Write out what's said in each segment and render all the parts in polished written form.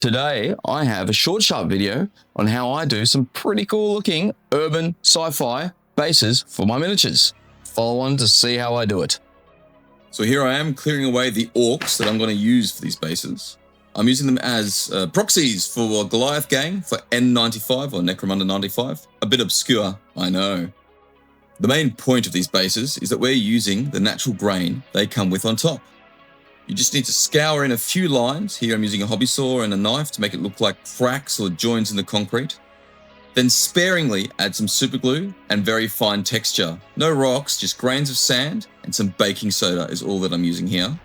Today, I have a short sharp video on how I do some pretty cool looking urban sci-fi bases for my miniatures. Follow on to see how I do it. So here I am clearing away the orcs that I'm going to use for these bases. I'm using them as proxies for Goliath Gang for N95 or Necromunda 95. A bit obscure, I know. The main point of these bases is that we're using the natural grain they come with on top. You just need to scour in a few lines. Here I'm using a hobby saw and a knife to make it look like cracks or joins in the concrete. Then sparingly add some super glue and very fine texture. No rocks, just grains of sand and some baking soda is all that I'm using here.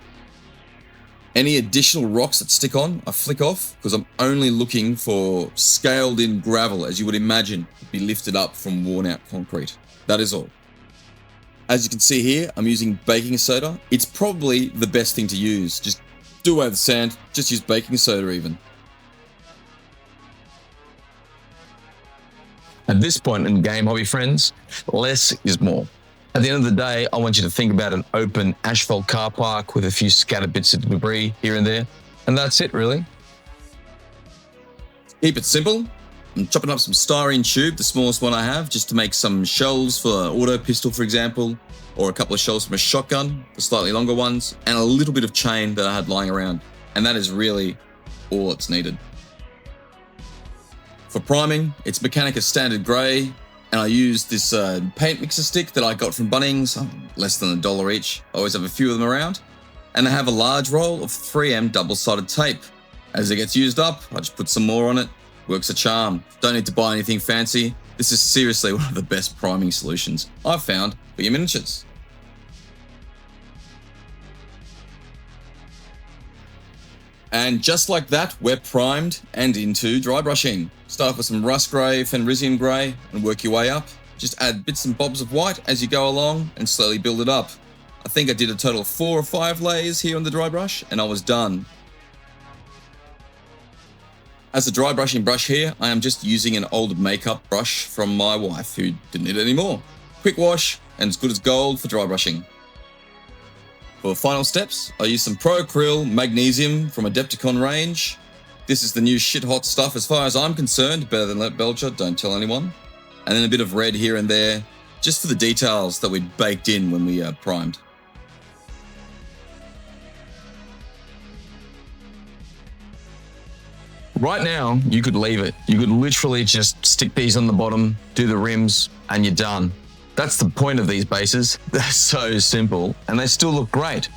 Any additional rocks that stick on, I flick off because I'm only looking for scaled in gravel, as you would imagine, to be lifted up from worn out concrete. That is all. As you can see here, I'm using baking soda. It's probably the best thing to use. Just do away with the sand, just use baking soda even. At this point in the game, hobby friends, less is more. At the end of the day, I want you to think about an open asphalt car park with a few scattered bits of debris here and there. And that's it, really. Keep it simple. I'm chopping up some styrene tube, the smallest one I have, just to make some shells for an auto pistol, for example, or a couple of shells from a shotgun, the slightly longer ones, and a little bit of chain that I had lying around. And that is really all that's needed. For priming, it's Mechanica Standard Grey, and I use this paint mixer stick that I got from Bunnings, less than $1 each. I always have a few of them around. And I have a large roll of 3M double-sided tape. As it gets used up, I just put some more on it. Works a charm. Don't need to buy anything fancy. This is seriously one of the best priming solutions I've found for your miniatures. And just like that, we're primed and into dry brushing. Start off with some rust grey, Fenrisian grey, and work your way up. Just add bits and bobs of white as you go along and slowly build it up. I think I did a total of 4 or 5 layers here on the dry brush and I was done. As a dry brushing brush here, I am just using an old makeup brush from my wife who didn't need it anymore. Quick wash and as good as gold for dry brushing. For final steps, I use some Pro Acryl Magnesium from Adepticon range. This is the new shit hot stuff as far as I'm concerned, better than Let Belcher, don't tell anyone. And then a bit of red here and there, just for the details that we'd baked in when we primed. Right now, you could leave it. You could literally just stick these on the bottom, do the rims, and you're done. That's the point of these bases. They're so simple, and they still look great.